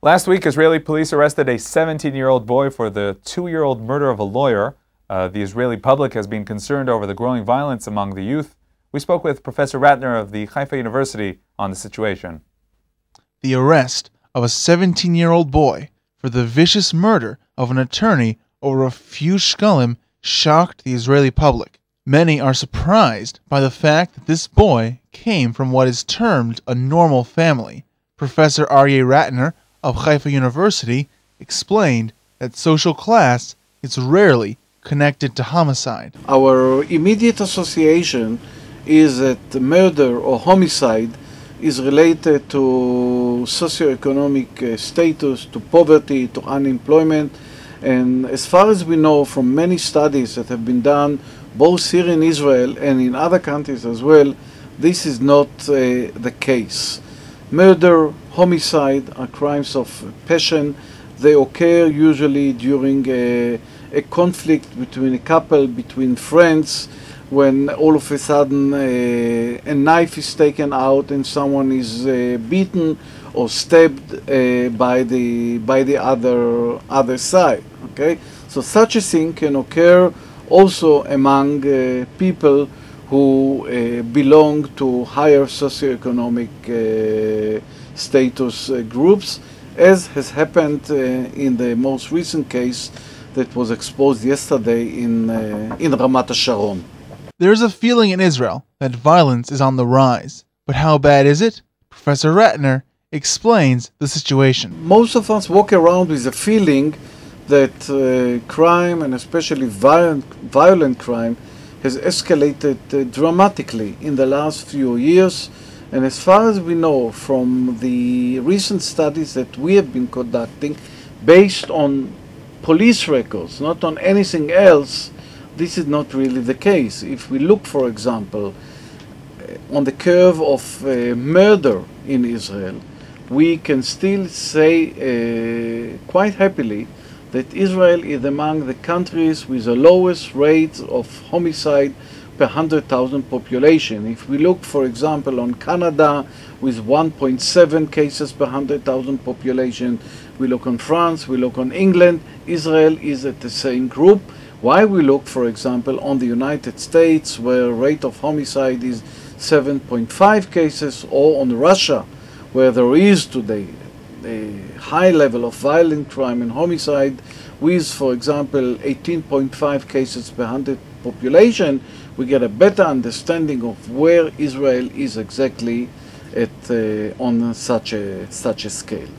Last week, Israeli police arrested a 17-year-old boy for the 2-year-old murder of a lawyer. The Israeli public has been concerned over the growing violence among the youth. We spoke with Professor Ratner of the Haifa University on the situation. The arrest of a 17-year-old boy for the vicious murder of an attorney over a few shekalim shocked the Israeli public. Many are surprised by the fact that this boy came from what is termed a normal family. Professor Ratner of Haifa University explained that social class is rarely connected to homicide. Our immediate association is that murder or homicide is related to socioeconomic status, to poverty, to unemployment. And as far as we know from many studies that have been done both here in Israel and in other countries as well, this is not the case. Murder, homicide are crimes of passion. They occur usually during a conflict between a couple, between friends, when all of a sudden a knife is taken out and someone is beaten or stabbed by the other side. Okay, so such a thing can occur also among people who belong to higher socioeconomic status groups, as has happened in the most recent case that was exposed yesterday in Ramat HaSharon. There is a feeling in Israel that violence is on the rise. But how bad is it? Professor Ratner explains the situation. Most of us walk around with a feeling that crime, and especially violent crime, has escalated dramatically in the last few years. And as far as we know from the recent studies that we have been conducting, based on police records, not on anything else, this is not really the case. If we look, for example, on the curve of murder in Israel, we can still say quite happily that Israel is among the countries with the lowest rates of homicide per 100,000 population. If we look, for example, on Canada with 1.7 cases per 100,000 population, we look on France, we look on England, Israel is at the same group. While we look, for example, on the United States, where rate of homicide is 7.5 cases, or on Russia, where there is today a high level of violent crime and homicide, with, for example, 18.5 cases per 100 population, we get a better understanding of where Israel is exactly at on such a scale.